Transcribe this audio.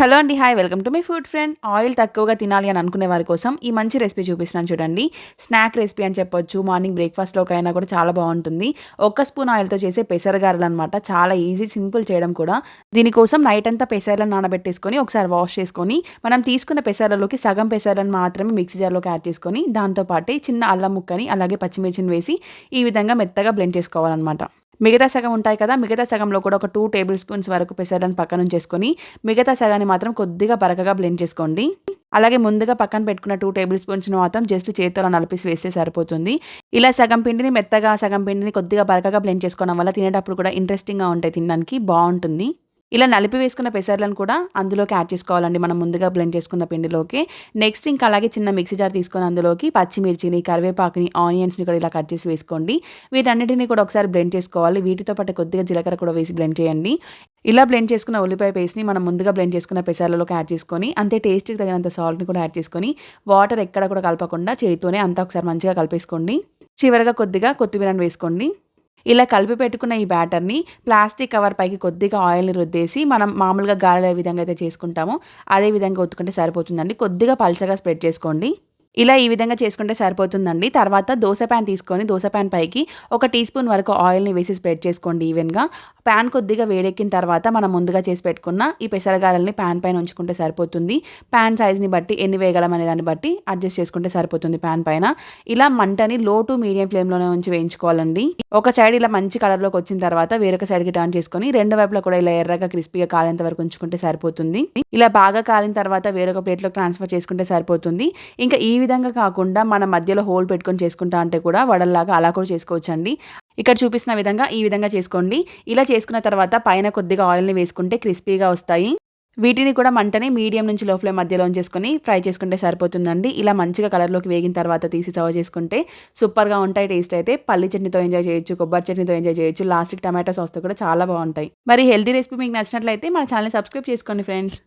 Hello అండి. Hi. Welcome to my food friend. Oil తక్కువగా తినాలి అని అనుకునే వారి కోసం ఈ మంచి రెసిపీ చూపిస్తున్నాను చూడండి. స్నాక్ రెసిపీ అని చెప్పొచ్చు. మార్నింగ్ బ్రేక్‌ఫాస్ట్‌లోకైనా కూడా చాలా బావుంటుంది. ఒక్క స్పూన్ ఆయిల్‌తో చేసే పెసరగారెలనమాట. చాలా ఈజీ, సింపుల్ చేయడం కూడా. దీనికోసం నైట్ అంతా పెసర్లను నానబెట్టేసుకొని ఒకసారి వాష్ చేసుకొని, మనం తీసుకున్న పెసర్లలోకి సగం పెసర్లను మాత్రమే మిక్సీ జార్‌లోకి యాడ్ చేసుకొని, దాంతో పాటే చిన్న అల్లం ముక్కని, అలాగే పచ్చిమిర్చిని వేసి ఈ విధంగా మెత్తగా బ్లెండ్ చేసుకోవాలనమాట. మిగతా సగం ఉంటాయి కదా! మిగతా సగంలో కూడా ఒక 2 టేబుల్ స్పూన్స్ వరకు పెసర్లను పక్కనుంచేసుకొని, మిగతా సగాన్ని మాత్రం కొద్దిగా బరకగా బ్లెండ్ చేసుకోండి. అలాగే ముందుగా పక్కన పెట్టుకున్న 2 టేబుల్ స్పూన్స్‌ని మాత్రం జస్ట్ చేత్తో అలా నలిపేసి వేస్తే సరిపోతుంది. ఇలా సగం పిండిని మెత్తగా, సగం పిండిని కొద్దిగా బరకగా బ్లెండ్ చేసుకోవడం వల్ల తినేటప్పుడు కూడా ఇంట్రెస్టింగ్‌గా ఉంటాయి తినడానికి బావుంటుంది. ఇలా నలిపి వేసుకున్న పెసర్లను కూడా అందులోకి యాడ్ చేసుకోవాలండి మనం ముందుగా బ్లెండ్ చేసుకున్న పిండిలోకి. నెక్స్ట్ ఇంకా అలాగే చిన్న మిక్సీ జార్ తీసుకొని అందులోకి పచ్చిమిర్చిని, కరివేపాకుని, ఆనియన్స్‌ని కూడా ఇలా కట్ చేసి వేసుకోండి. వీటన్నిటిని కూడా ఒకసారి బ్లెండ్ చేసుకోవాలి. వీటితో పాటు కొద్దిగా జీలకర్ర కూడా వేసి బ్లెండ్ చేయండి. ఇలా బ్లెండ్ చేసుకున్న ఉల్లిపాయ పేస్ట్‌ని మనం ముందుగా బ్లెండ్ చేసుకున్న పెసర్లలోకి యాడ్ చేసుకొని, అంతే టేస్ట్‌కి తగినంత సాల్ట్‌ని కూడా యాడ్ చేసుకొని, వాటర్ ఎక్కడ కూడా కలపకుండా చేత్తోనే అంతా ఒకసారి మంచిగా కలిపేసుకోండి. చివరగా కొద్దిగా కొత్తిమీరని వేసుకోండి. ఇలా కలిపి పెట్టుకున్న ఈ బ్యాటర్‌ని ప్లాస్టిక్ కవర్ పైకి కొద్దిగా ఆయిల్‌ని రుద్దేసి, మనం మామూలుగా గారెలు ఏ విధంగా అయితే చేసుకుంటామో, అదే విధంగా ఒత్తుకుంటే సరిపోతుందండి. కొద్దిగా పల్చగా స్ప్రెడ్ చేసుకోండి. ఇలా ఈ విధంగా చేసుకుంటే సరిపోతుందండి. తర్వాత దోస పాన్ తీసుకొని, దోస పాన్ పైకి ఒక టీ స్పూన్ వరకు ఆయిల్‌ని వేసి స్ప్రెడ్ చేసుకోండి ఈవెన్‌గా. పాన్ కొద్దిగా వేడెక్కిన తర్వాత మనం ముందుగా చేసి పెట్టుకున్న ఈ పెసరగారెల్ని పాన్ పైన ఉంచుకుంటే సరిపోతుంది. పాన్ సైజ్‌ని బట్టి ఎన్ని వేయగలం అనే దాన్ని బట్టి అడ్జస్ట్ చేసుకుంటే సరిపోతుంది పాన్ పైన. ఇలా మంటని లో టు మీడియం ఫ్లేమ్‌లోనే ఉంచి వేయించుకోవాలండి. ఒక సైడ్ ఇలా మంచి కలర్‌లోకి వచ్చిన తర్వాత వేరొక సైడ్‌కి టర్న్ చేసుకొని, రెండు వైపులా కూడా ఇలా ఎర్రగా క్రిస్పీగా కాలేంత వరకు ఉంచుకుంటే సరిపోతుంది. ఇలా బాగా కాలిన తర్వాత వేరొక ప్లేట్‌లోకి ట్రాన్స్‌ఫర్ చేసుకుంటే సరిపోతుంది. ఇంకా ఈ విధంగా కాకుండా మనం మధ్యలో హోల్ పెట్టుకొని చేసుకుంటా అంటే కూడా వడల్లాగా అలా కూడా చేసుకోవచ్చండి. ఇక్కడ చూపిస్తున్న విధంగా ఈ విధంగా చేసుకోండి. ఇలా చేసుకున్న తర్వాత పైన కొద్దిగా ఆయిల్‌ని వేసుకుంటే క్రిస్పీగా వస్తాయి. వీటిని కూడా మంటని మీడియం నుంచి లో ఫ్లేమ్ మధ్యలో ఉంచేసుకొని ఫ్రై చేసుకుంటే సరిపోతుందండి. ఇలా మంచిగా కలర్‌లోకి వేగిన తర్వాత తీసి సర్వ్ చేసుకుంటే సూపర్‌గా ఉంటాయి టేస్ట్ అయితే. పల్లి చట్నీతో ఎంజాయ్ చేయొచ్చు, కొబ్బరి చట్నీతో ఎంజాయ్ చేయొచ్చు, లాస్ట్‌కి టమాటో సాస్‌తో కూడా చాలా బావుంటాయి. మరి హెల్తీ రెసిపీ మీకు నచ్చినట్లయితే మన ఛానెల్‌ని సబ్స్క్రైబ్ చేసుకోండి ఫ్రెండ్స్.